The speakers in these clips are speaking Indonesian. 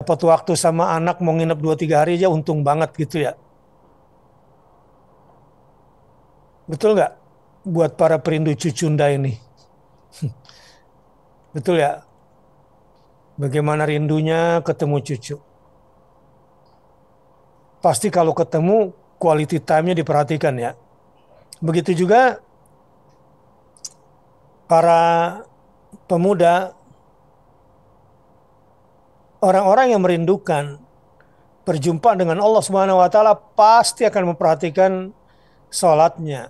dapat waktu sama anak mau nginep 2-3 hari aja untung banget gitu ya. Betul nggak? Buat para perindu cucunda ini. Betul ya? Bagaimana rindunya ketemu cucu. Pasti kalau ketemu quality time-nya diperhatikan ya. Begitu juga para pemuda, orang-orang yang merindukan perjumpaan dengan Allah Subhanahu wa taala pasti akan memperhatikan sholatnya.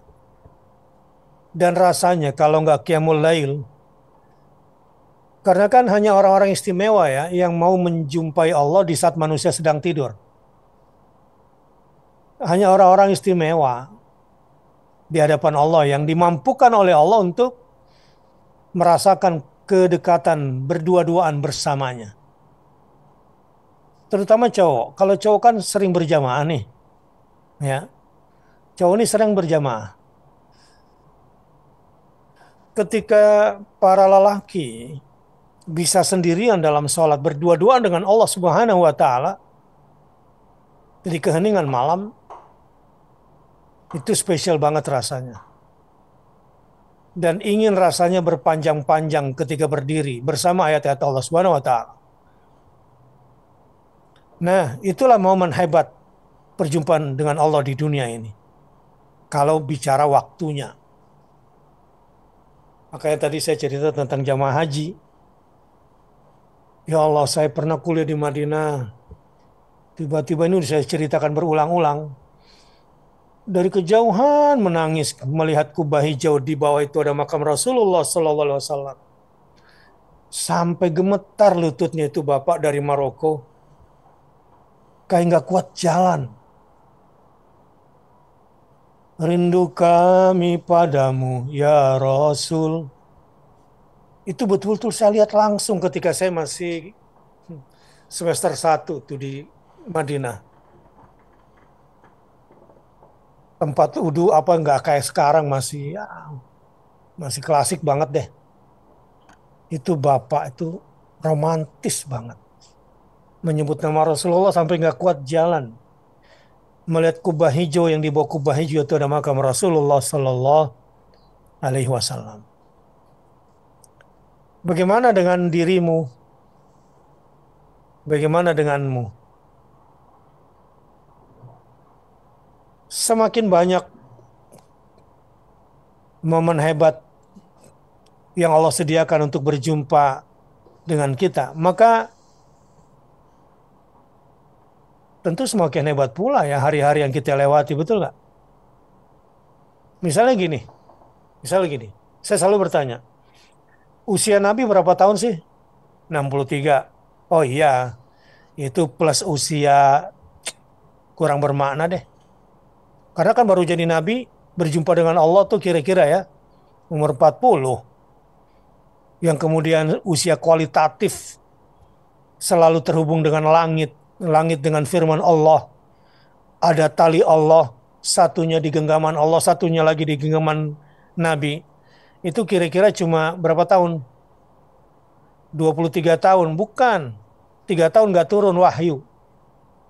Dan rasanya kalau nggak qiyamul lail, karena kan hanya orang-orang istimewa ya yang mau menjumpai Allah di saat manusia sedang tidur. Hanya orang-orang istimewa di hadapan Allah yang dimampukan oleh Allah untuk merasakan kedekatan berdua-duaan bersamanya. Terutama cowok. Kalau cowok kan sering berjamaah nih, ya. Cowok ini sering berjamaah. Ketika para lelaki bisa sendirian dalam sholat berdua-duaan dengan Allah Subhanahu wa taala di keheningan malam, itu spesial banget rasanya. Dan ingin rasanya berpanjang-panjang ketika berdiri bersama ayat-ayat Allah Subhanahu wa taala. Nah, itulah momen hebat perjumpaan dengan Allah di dunia ini. Kalau bicara waktunya. Makanya tadi saya cerita tentang jamaah haji. Ya Allah, saya pernah kuliah di Madinah. Tiba-tiba ini saya ceritakan berulang-ulang. Dari kejauhan menangis melihat kubah hijau di bawah itu ada makam Rasulullah Sallallahu Alaihi Wasallam. Sampai gemetar lututnya itu bapak dari Maroko. Kayak nggak kuat jalan. Rindu kami padamu ya Rasul. Itu betul-betul saya lihat langsung ketika saya masih semester 1 tuh di Madinah. Tempat wudhu apa nggak kayak sekarang masih ya, masih klasik banget deh. Itu bapak itu romantis banget. Menyebut nama Rasulullah sampai nggak kuat jalan. Melihat kubah hijau yang di bawah kubah hijau itu ada makam Rasulullah Sallallahu Alaihi Wasallam. Bagaimana dengan dirimu? Bagaimana denganmu? Semakin banyak momen hebat yang Allah sediakan untuk berjumpa dengan kita, maka tentu semakin hebat pula ya hari-hari yang kita lewati, betul nggak? Misalnya gini, misalnya gini, saya selalu bertanya, usia Nabi berapa tahun sih? 63. Oh iya, itu plus usia kurang bermakna deh. Karena kan baru jadi Nabi, berjumpa dengan Allah tuh kira-kira ya, umur 40. Yang kemudian usia kualitatif selalu terhubung dengan langit. Langit dengan firman Allah. Ada tali Allah, satunya di genggaman Allah, satunya lagi di genggaman Nabi. Itu kira-kira cuma berapa tahun? 23 tahun. Bukan. 3 tahun nggak turun wahyu.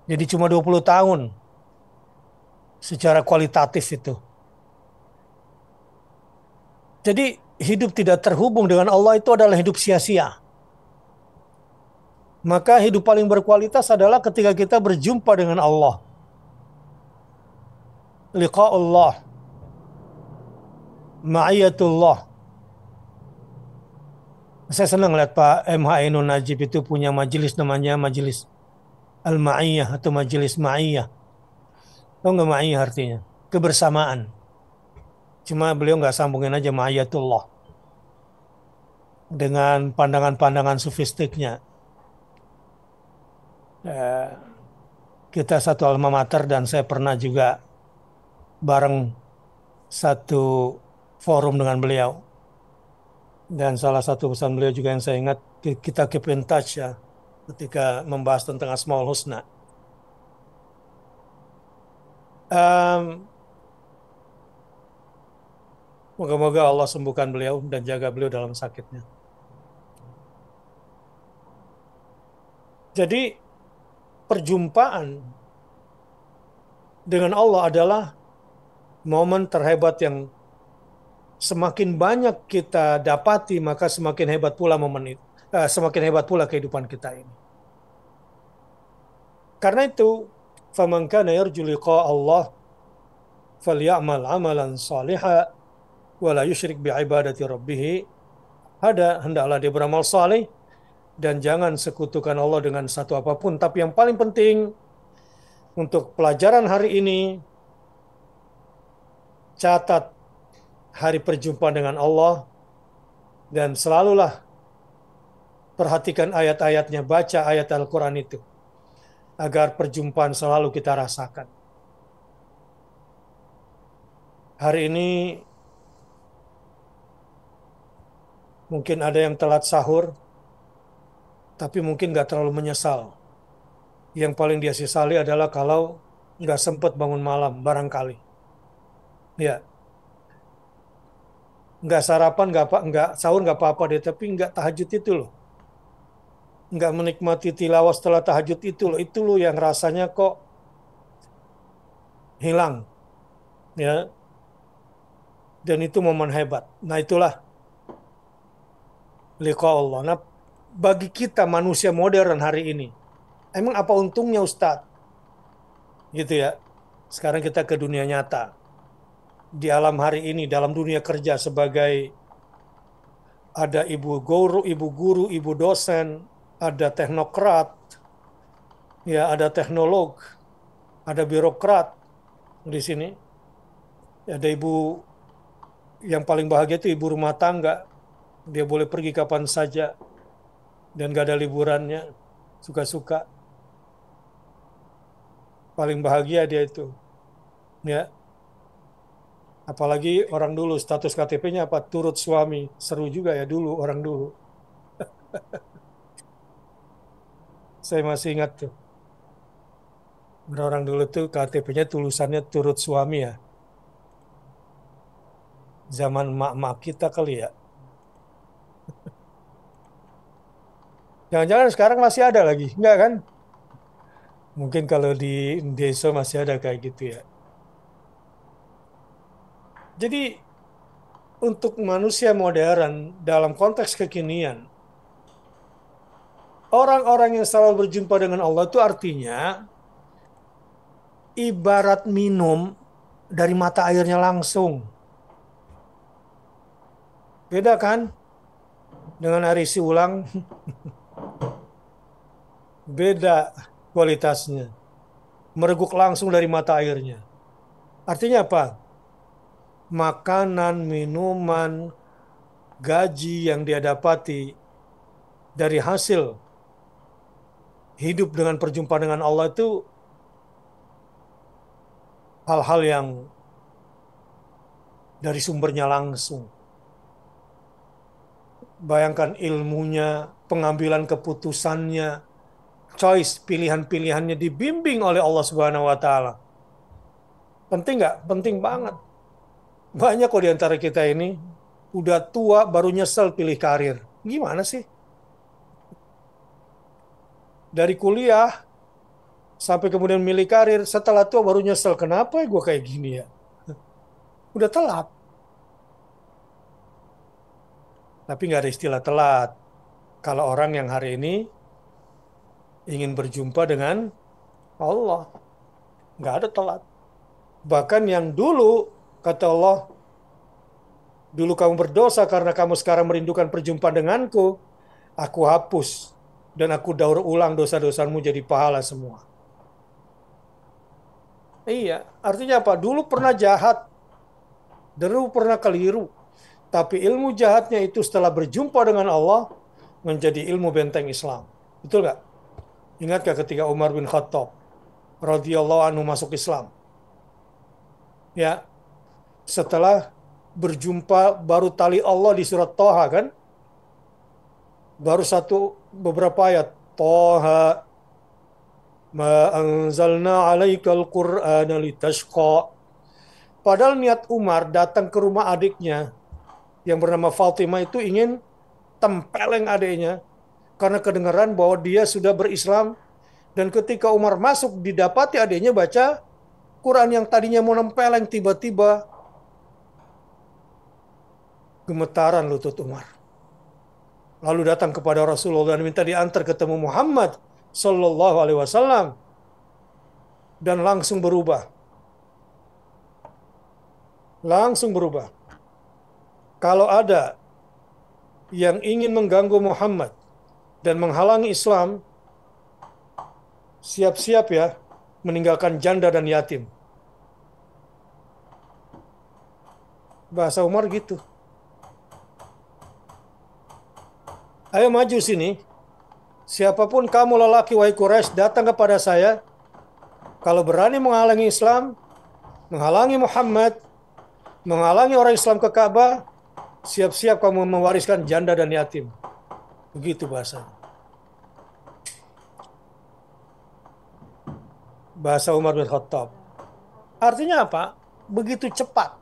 Jadi cuma 20 tahun secara kualitatif itu. Jadi hidup tidak terhubung dengan Allah itu adalah hidup sia-sia. Maka hidup paling berkualitas adalah ketika kita berjumpa dengan Allah. Liqa Allah, ma'iyatullah. Saya senang lihat Pak MH Ainun Najib itu punya majelis namanya Majelis Al-Ma'iyah atau Majelis Ma'iyah. Tahu nggak Ma'iyah artinya? Kebersamaan. Cuma beliau nggak sambungin aja Ma'iyatullah. Dengan pandangan-pandangan sufistiknya. Eh, kita satu alma mater dan saya pernah juga bareng satu forum dengan beliau. Dan salah satu pesan beliau juga yang saya ingat, kita keep in touch ya ketika membahas tentang Asmaul Husna. Em, Moga-moga Allah sembuhkan beliau dan jaga beliau dalam sakitnya. Jadi perjumpaan dengan Allah adalah momen terhebat yang semakin banyak kita dapati, maka semakin hebat pula momen itu. Semakin hebat pula kehidupan kita ini. Karena itu, faman kana yarju liqa Allah falyamal amalan salihah wa la yusyrik bi ibadati rabbih. Hendaklah dia beramal saleh dan jangan sekutukan Allah dengan satu apapun. Tapi yang paling penting untuk pelajaran hari ini, catat hari perjumpaan dengan Allah dan selalulah perhatikan ayat-ayatnya, baca ayat Al-Quran itu agar perjumpaan selalu kita rasakan. Hari ini mungkin ada yang telat sahur, tapi mungkin nggak terlalu menyesal. Yang paling dia sesali adalah kalau nggak sempat bangun malam, barangkali. Ya, nggak sarapan, nggak sahur nggak apa-apa deh, tapi nggak tahajud itu loh. Nggak menikmati tilawah setelah tahajud itu loh yang rasanya kok hilang, ya. Dan itu momen hebat. Nah itulah liqa Allah. Nah, bagi kita manusia modern hari ini, emang apa untungnya Ustadz? Gitu ya. Sekarang kita ke dunia nyata. Di alam hari ini, dalam dunia kerja sebagai ada ibu guru, ibu dosen, ada teknokrat, ya ada teknolog, ada birokrat di sini. Ada ibu yang paling bahagia itu ibu rumah tangga. Dia boleh pergi kapan saja dan gak ada liburannya, suka-suka. Paling bahagia dia itu. Ya, apalagi orang dulu status KTP-nya apa? Turut suami. Seru juga ya dulu orang dulu. Saya masih ingat tuh. Orang dulu tuh KTP-nya tulisannya turut suami ya. Zaman emak-emak kita kali ya. Jangan-jangan sekarang masih ada lagi. Enggak kan? Mungkin kalau di desa masih ada kayak gitu ya. Jadi untuk manusia modern dalam konteks kekinian, orang-orang yang selalu berjumpa dengan Allah itu artinya ibarat minum dari mata airnya langsung. Beda kan dengan air isi ulang, beda kualitasnya. Mereguk langsung dari mata airnya. Artinya apa? Makanan, minuman, gaji yang dia dapati dari hasil hidup dengan perjumpaan dengan Allah itu hal-hal yang dari sumbernya langsung. Bayangkan ilmunya, pengambilan keputusannya, choice, pilihan-pilihannya dibimbing oleh Allah Subhanahu wa taala. Penting nggak? Penting banget. Banyak kok di antara kita ini udah tua baru nyesel pilih karir. Gimana sih? Dari kuliah sampai kemudian milih karir, setelah tua baru nyesel. Kenapa ya gue kayak gini ya? Udah telat. Tapi nggak ada istilah telat. Kalau orang yang hari ini ingin berjumpa dengan Allah, nggak ada telat. Bahkan yang dulu, kata Allah, dulu kamu berdosa karena kamu sekarang merindukan perjumpaan denganku, aku hapus dan aku daur ulang dosa-dosamu jadi pahala semua. Iya, artinya apa? Dulu pernah jahat, dulu pernah keliru, tapi ilmu jahatnya itu setelah berjumpa dengan Allah menjadi ilmu benteng Islam. Betul nggak? Ingat gak ketika Umar bin Khattab radhiyallahu anhu masuk Islam? Ya, setelah berjumpa baru tali Allah di surat Toha kan? Baru beberapa ayat. Toha ma anzalna alaikal qur'ana litashqa. Padahal niat Umar datang ke rumah adiknya yang bernama Fatimah itu ingin tempeleng adiknya karena kedengaran bahwa dia sudah berislam Dan ketika Umar masuk, didapati adiknya baca Quran yang tadinya mau nempeleng, tiba-tiba gemetaran lutut Umar. Lalu datang kepada Rasulullah dan minta diantar ketemu Muhammad Sallallahu Alaihi Wasallam, dan langsung berubah. Langsung berubah. Kalau ada yang ingin mengganggu Muhammad dan menghalangi Islam, siap-siap ya meninggalkan janda dan yatim. Bahasa Umar gitu. Ayo maju sini. Siapapun kamu lelaki wahai Quraisy, datang kepada saya. Kalau berani menghalangi Islam, menghalangi Muhammad, menghalangi orang Islam ke Ka'bah, siap-siap kamu mewariskan janda dan yatim. Begitu bahasanya. Bahasa Umar bin Khattab. Artinya apa? Begitu cepat.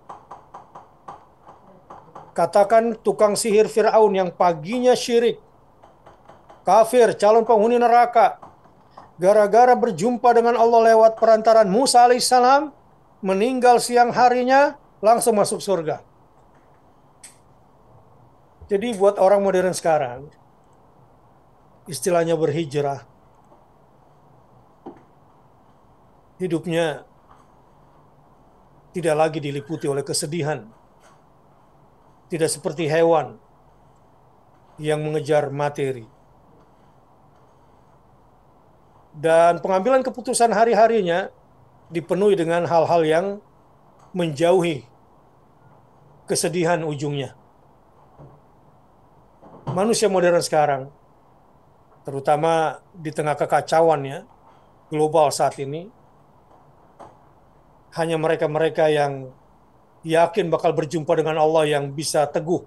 Katakan tukang sihir Fir'aun yang paginya syirik, kafir, calon penghuni neraka, gara-gara berjumpa dengan Allah lewat perantaran Musa alaihissalam, meninggal siang harinya, langsung masuk surga. Jadi buat orang modern sekarang, istilahnya berhijrah, hidupnya tidak lagi diliputi oleh kesedihan. Tidak seperti hewan yang mengejar materi. Dan pengambilan keputusan hari-harinya dipenuhi dengan hal-hal yang menjauhi kesedihan ujungnya. Manusia modern sekarang, terutama di tengah kekacauan ya, global saat ini, hanya mereka-mereka yang yakin bakal berjumpa dengan Allah yang bisa teguh.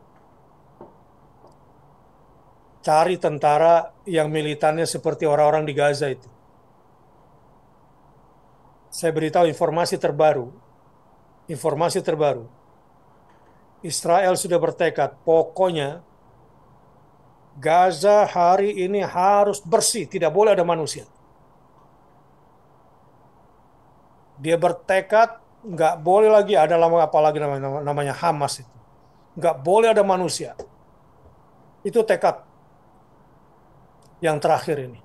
Cari tentara yang militannya seperti orang-orang di Gaza itu. Saya beritahu informasi terbaru. Informasi terbaru. Israel sudah bertekad, pokoknya Gaza hari ini harus bersih, tidak boleh ada manusia. Dia bertekad, nggak boleh lagi ada apalagi namanya Hamas itu. Nggak boleh ada manusia. Itu tekad yang terakhir ini.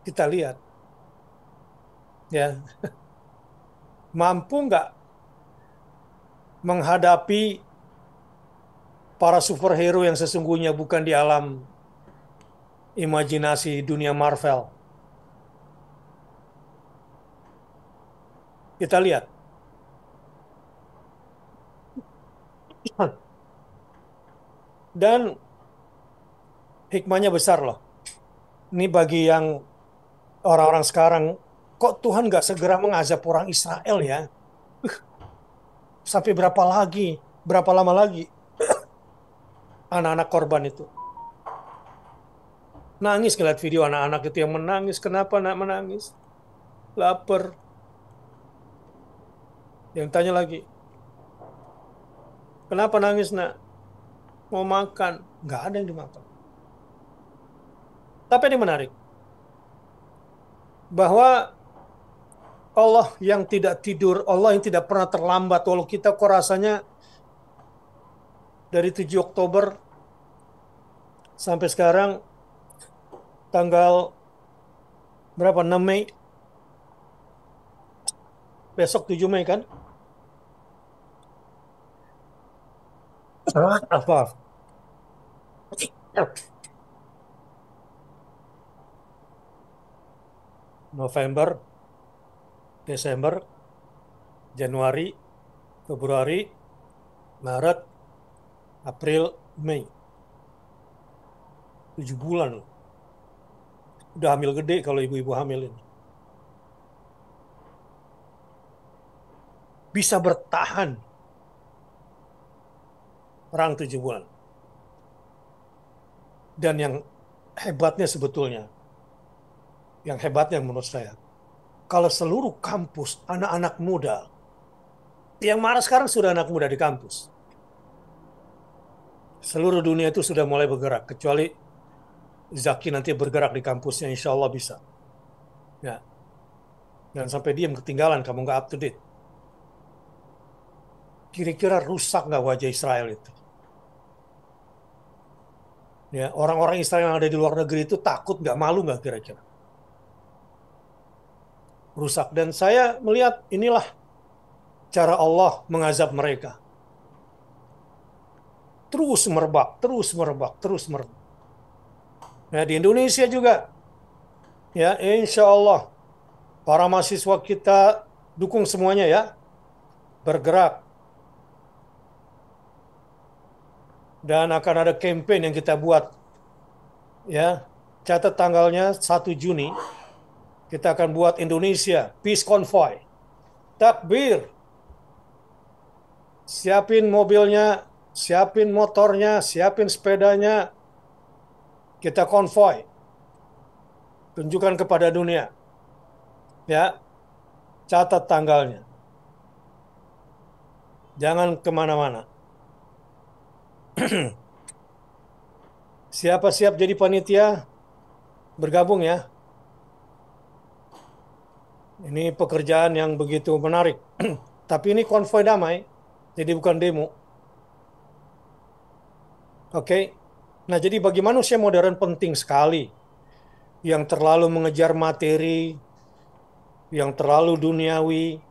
Kita lihat, ya, mampu nggak menghadapi para superhero yang sesungguhnya bukan di alam imajinasi dunia Marvel. Kita lihat. Dan hikmahnya besar loh. Ini bagi yang orang-orang sekarang, kok Tuhan nggak segera mengazab orang Israel ya? Sampai berapa lagi? Berapa lama lagi anak-anak korban itu? Nangis ngeliat video anak-anak itu yang menangis. Kenapa nak menangis? Lapar. Yang tanya lagi, kenapa nangis nak? Mau makan. Nggak ada yang dimakan. Tapi ini menarik. Bahwa Allah yang tidak tidur, Allah yang tidak pernah terlambat. Walau kita kok rasanya dari 7 Oktober sampai sekarang tanggal berapa? 6 Mei. Besok 7 Mei kan? Apa? November, Desember, Januari, Februari, Maret, April, Mei. 7 bulan loh. Udah hamil gede kalau ibu-ibu hamil ini. Bisa bertahan perang 7 bulan. Dan yang hebatnya sebetulnya, yang hebatnya menurut saya, kalau seluruh kampus anak-anak muda, yang marah sekarang sudah anak muda di kampus. Seluruh dunia itu sudah mulai bergerak, kecuali Zaki nanti bergerak di kampusnya, insya Allah bisa. Ya, dan sampai diam ketinggalan, kamu nggak up to date. Kira-kira rusak nggak wajah Israel itu? Ya, orang-orang Israel yang ada di luar negeri itu takut nggak, malu nggak kira-kira? Rusak. Dan saya melihat inilah cara Allah mengazab mereka. Terus merebak, terus merebak, terus merebak. Ya, di Indonesia juga, ya insya Allah para mahasiswa kita dukung semuanya ya, bergerak. Dan akan ada campaign yang kita buat, ya. Catat tanggalnya 1 Juni, kita akan buat Indonesia Peace Convoy. Takbir, siapin mobilnya, siapin motornya, siapin sepedanya, kita konvoy. Tunjukkan kepada dunia. Ya, catat tanggalnya. Jangan kemana-mana. Siapa siap jadi panitia, bergabung ya. Ini pekerjaan yang begitu menarik. Tapi ini konvoy damai, jadi bukan demo. Oke. Nah, jadi bagi manusia modern penting sekali yang terlalu mengejar materi, yang terlalu duniawi,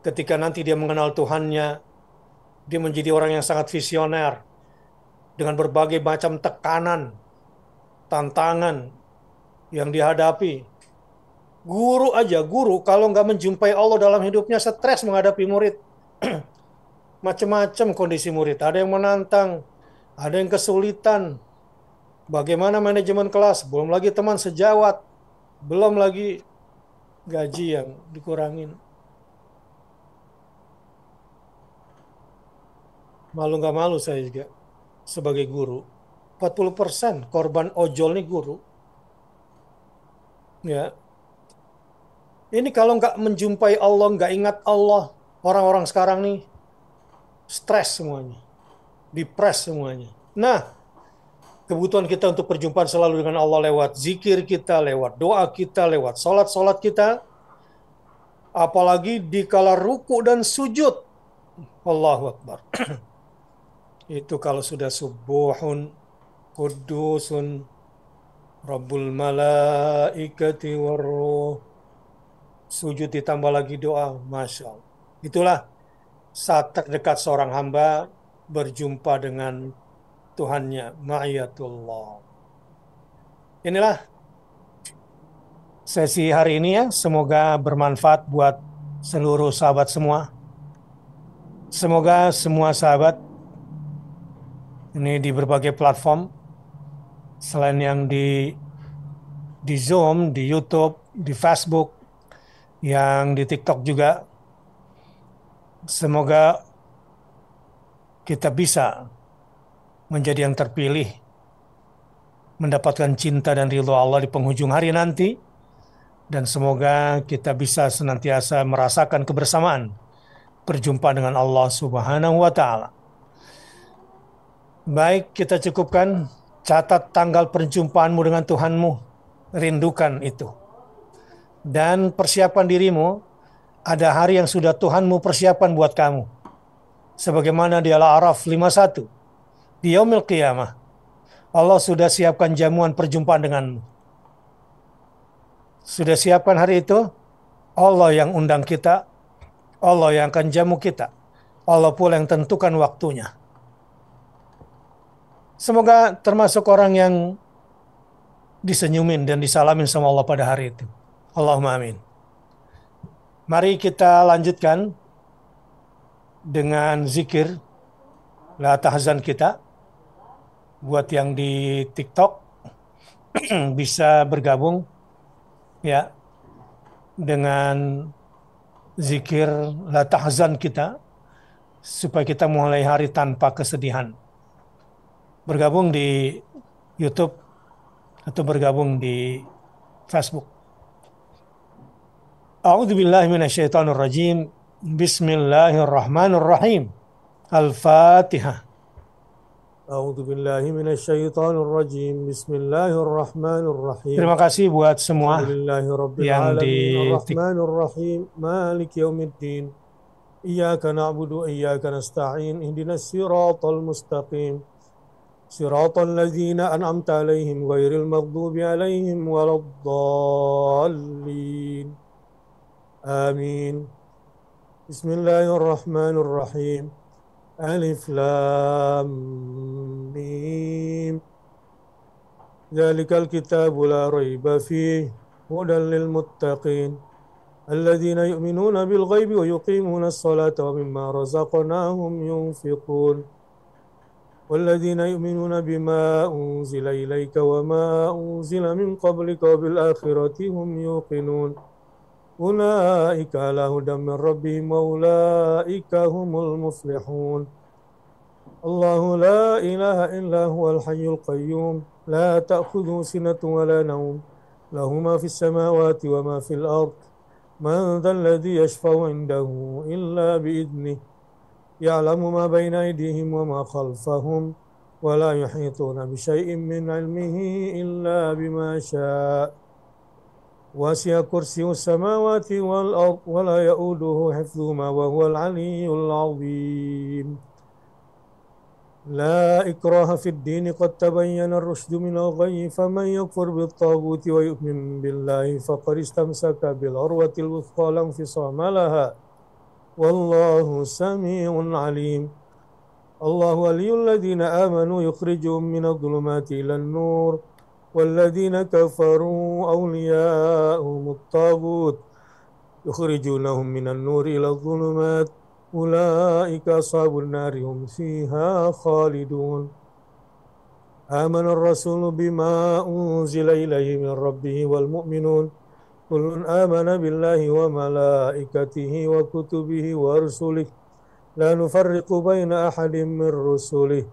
ketika nanti dia mengenal Tuhannya, dia menjadi orang yang sangat visioner dengan berbagai macam tekanan, tantangan yang dihadapi. Guru aja, guru kalau nggak menjumpai Allah dalam hidupnya, stres menghadapi murid. Macam-macam kondisi murid. Ada yang menantang, ada yang kesulitan. Bagaimana manajemen kelas? Belum lagi teman sejawat, belum lagi gaji yang dikurangin. Malu nggak malu saya juga sebagai guru. 40% korban ojol nih guru. Ya, ini kalau nggak menjumpai Allah, nggak ingat Allah, orang-orang sekarang nih stres semuanya, depres semuanya. Nah, kebutuhan kita untuk perjumpaan selalu dengan Allah lewat zikir kita, lewat doa kita, lewat sholat-sholat kita, apalagi di kala ruku dan sujud. Allahu Akbar. Itu kalau sudah subuhun, kudusun, Rabbul malaikati warruh, sujud ditambah lagi doa, Masya Allah. Itulah saat terdekat seorang hamba berjumpa dengan Tuhannya, ma'iyatullah. Inilah sesi hari ini ya, semoga bermanfaat buat seluruh sahabat semua. Semoga semua sahabat ini di berbagai platform, selain yang di Zoom, di YouTube, di Facebook, yang di TikTok juga, semoga kita bisa menjadi yang terpilih, mendapatkan cinta dan ridho Allah di penghujung hari nanti, dan semoga kita bisa senantiasa merasakan kebersamaan, berjumpa dengan Allah Subhanahu wa Ta'ala. Baik, kita cukupkan. Catat tanggal perjumpaanmu dengan Tuhanmu, rindukan itu, dan persiapkan dirimu. Ada hari yang sudah Tuhanmu persiapkan buat kamu, sebagaimana di Al-A'raf 51, di Yaumil Qiyamah Allah sudah siapkan jamuan perjumpaan denganmu. Sudah siapkan hari itu. Allah yang undang kita, Allah yang akan jamu kita, Allah pula yang tentukan waktunya. Semoga termasuk orang yang disenyumin dan disalamin sama Allah pada hari itu. Allahumma amin. Mari kita lanjutkan dengan zikir la tahzan kita. Buat yang di TikTok bisa bergabung ya dengan zikir la tahzan kita, supaya kita mulai hari tanpa kesedihan. Bergabung di YouTube atau bergabung di Facebook. A'udzubillahi minasyaitonirrajim. Bismillahirrahmanirrahim. Al-Fatihah. أعوذ بالله من الشيطان الرجيم بسم الله الرحمن الرحيم Terima kasih buat semua الحمد لله رب yang di العالمين tik- الرحمن الرحيم مالك يوم الدين إياك نعبد وإياك نستعين اهدنا الصراط المستقيم صراط الذين أنعمت عليهم غير المغضوب عليهم ولا الضالين آمين بسم الله الرحمن الرحيم ألف لام ميم ذلك الكتاب لا ريب فيه هدى للمتقين الذين يؤمنون بالغيب ويقيمون الصلاة ومما رزقناهم ينفقون والذين يؤمنون بما أنزل إليك وما أنزل من قبلك وبالآخرة هم يوقنون أولئك على هدى من ربهم وأولئك هم المفلحون الله لا إله إلا هو الحي القيوم لا تأخذه سنة ولا نوم له ما في السماوات وما في الأرض من ذا الذي يشفع عنده إلا بإذنه يعلم ما بين أيديهم وما خلفهم ولا يحيطون بشيء من علمه إلا بما شاء وسع كرسي السماوات والأرض ولا يؤوده حفظهما وهو العلي العظيم لا إكراه في الدين قد تبين الرشد من الغي فمن يكفر بالطاغوت ويؤمن بالله فقد استمسك بالعروة الوثقى لا انفصام لها والله سميع عليم الله ولي الذين آمنوا يخرجهم من الظلمات إلى النور والذين كفروا أولياءهم الطاغوت يخرجونهم من النور إلى الظلمات أولئك أصحاب النار هم فيها خالدون آمن الرسول بما أنزل إليه من ربه والمؤمنون كل آمن بالله وملائكته وكتبه ورسله لا نفرق بين أحد من رسله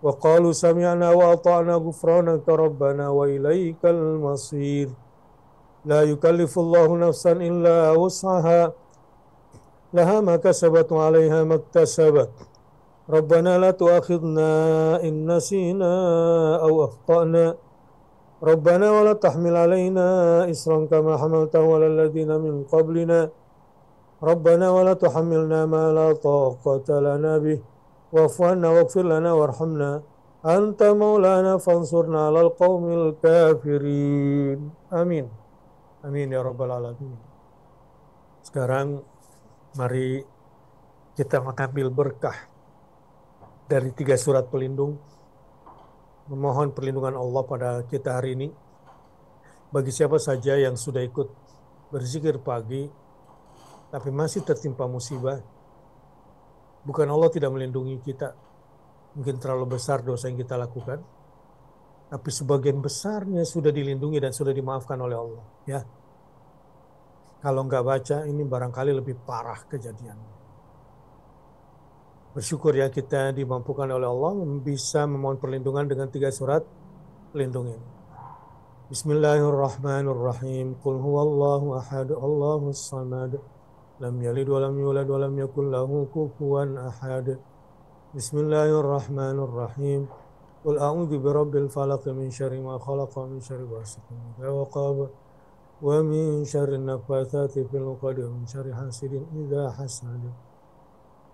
وقالوا سمعنا وأطعنا غفرانك ربنا وإليك المصير لا يكلف الله نفسا إلا وسعها لها ما كسبت وعليها ما اكتسبت ربنا لا تؤاخذنا إن نسينا أو أخطأنا ربنا ولا تحمل علينا إصرا كما حملته على الذين من قبلنا ربنا ولا تحملنا ما لا طاقة لنا به واعف عنا واغفر لنا وارحمنا أنت مولانا فانصرنا على القوم الكافرين آمين آمين يا رب العالمين. Sekarang mari kita mengambil berkah dari 3 surat pelindung, memohon perlindungan Allah pada kita hari ini. Bagi siapa saja yang sudah ikut berzikir pagi, tapi masih tertimpa musibah, bukan Allah tidak melindungi kita, mungkin terlalu besar dosa yang kita lakukan, tapi sebagian besarnya sudah dilindungi dan sudah dimaafkan oleh Allah. Ya, kalau nggak baca ini barangkali lebih parah kejadiannya. Bersyukur ya kita dimampukan oleh Allah bisa memohon perlindungan dengan 3 surat pelindung ini. Bismillahirrahmanirrahim. Qul huwallahu ahad, Allahus samad, lam yalid walam yulad walam yakul lahu kufuwan ahad. Bismillahirrahmanirrahim. Qul a'udzu birabbil falaq min syarri ma khalaq wa min syarri ghasiqin idza waqab wa min syarri nafatsati fil 'uqad wa min syarri hasidin idza hasad.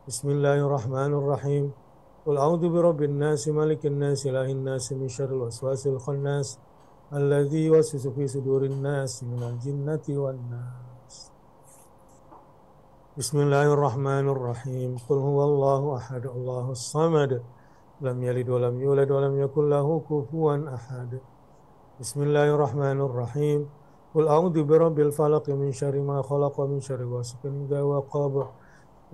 Bismillahirrahmanirrahim. Qul a'udzu birabbin nas malikin nas ilahin nas min syarril waswasil khannas alladzi yuwaswisu fi sudurin nas minal jinnati wan nas. Bismillahirrahmanirrahim. Qul huwallahu ahad, Allahus samad, lam yalid walam yulad walam yakul lahu kufuwan ahad. Bismillahirrahmanirrahim. Qul a'udzu birabbil falaq min syarri ma khalaq wa min syarri ghasiqin idza waqab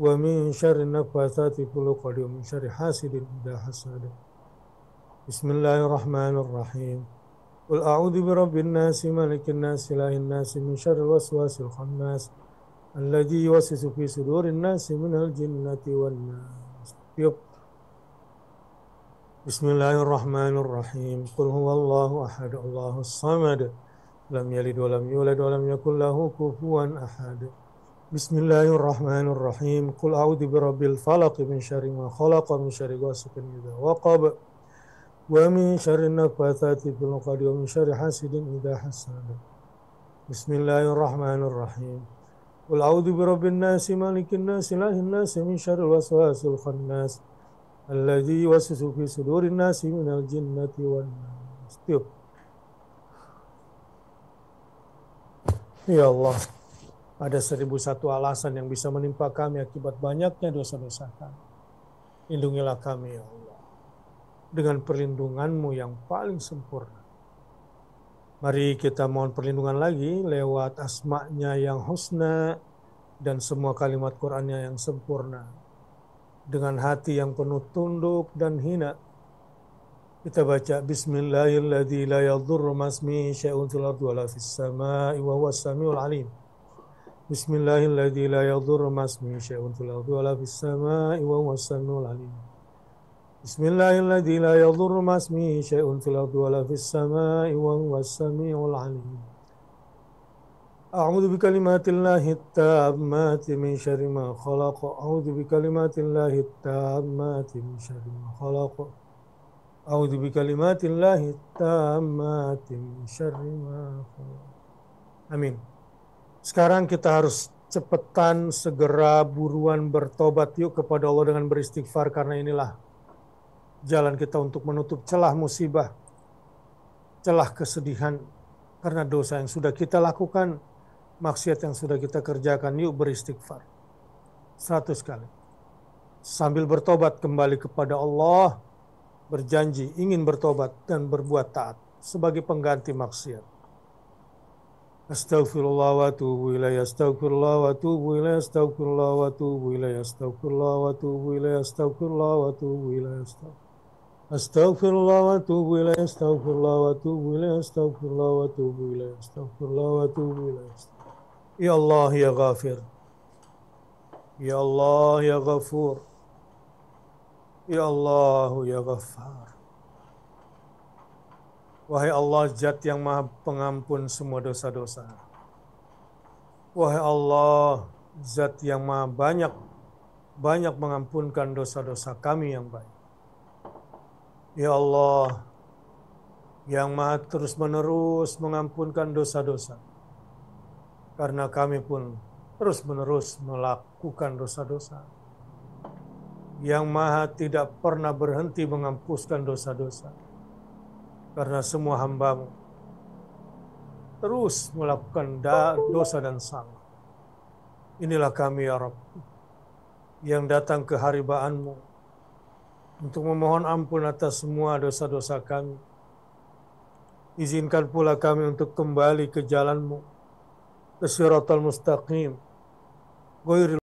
wa min syarri nafatsati fil 'uqad wa min syarri hasidin idza hasad. Bismillahirrahmanirrahim. Qul a'udzu birabbin nas malikin nas ilahin nas min syarril waswasil khannas alladzi yuwaswisu fi sudurin nas minal jinnati wan nas. Yuk. Bismillahirrahmanirrahim. Qul huwallahu ahad, Allahus samad, lam yalid walam yulad walam yakul lahu kufuwan ahad. Bismillahirrahmanirrahim. Qul a'udzu birabbil falaq min syarri ma khalaq wa min syarri ghasiqin idza waqab ومن شر النفاثات في العقد ومن شر حاسد إذا حسد. بسم الله الرحمن الرحيم. قل أعوذ برب الناس مالك الناس إله الناس من شر الوسواس الخناس الذي يوسوس في صدور الناس من الجنة والناس. Ya Allah, ada 1001 alasan yang bisa menimpa kami akibat banyaknya dosa-dosa kami. Lindungilah kami ya Allah dengan perlindungan-Mu yang paling sempurna. Mari kita mohon perlindungan lagi lewat asma-Nya yang husna dan semua kalimat Qur'annya yang sempurna. Dengan hati yang penuh tunduk dan hina, kita baca Bismillahirrahmanirrahim la yadhurru ma'asmihi syai'un fil ardi wa la fis sama'i wa huwas samiul alim. Bismillahirrahmanirrahim la yadhurru ma'asmihi syai'un fil ardi wa la fis sama'i wa huwas samiul alim. Bismillahirrahmanirrahim la yadhurru ma'asmihi syai'un fil ardi wa la fis sama'i wa huwas samiul alim. أعوذ بكلمات الله التامات من شر ما خلق. أعوذ بكلمات الله التامات من شر ما خلق. أعوذ بكلمات الله التامات من شر ما خلق. Amin. Sekarang kita harus cepetan, segera, buruan bertobat yuk kepada Allah dengan beristighfar, karena inilah jalan kita untuk menutup celah musibah, celah kesedihan, karena dosa yang sudah kita lakukan, maksiat yang sudah kita kerjakan. Yuk beristighfar 100 kali. Sambil bertobat kembali kepada Allah, berjanji ingin bertobat dan berbuat taat sebagai pengganti maksiat. Astaghfirullah wa atubu ilaih, astaghfirullah wa atubu ilaih, astaghfirullah wa atubu ilaih, astaghfirullah wa atubu ilaih, astaghfirullah wa atubu ilaih, astaghfirullah wa atubu ilaih, astaghfirullah wa atubu ilaih, astaghfirullah wa atubu ilaih, astaghfirullah wa atubu ilaih. Ya Allah ya Ghafir, Ya Allah ya Ghafur, Ya Allah ya Ghaffar. Wahai Allah, Zat yang Maha Pengampun semua dosa-dosa. Wahai Allah, Zat yang Maha banyak mengampunkan dosa-dosa kami yang baik. Ya Allah, yang Maha terus-menerus mengampunkan dosa-dosa, karena kami pun terus-menerus melakukan dosa-dosa. Yang Maha tidak pernah berhenti menghapuskan dosa-dosa, karena semua hamba-Mu terus melakukan dosa dan salah. Inilah kami ya Rabb, yang datang ke haribaan-Mu untuk memohon ampun atas semua dosa-dosa kami. Izinkan pula kami untuk kembali ke jalan-Mu, ke Shiratal Mustaqim, ghairil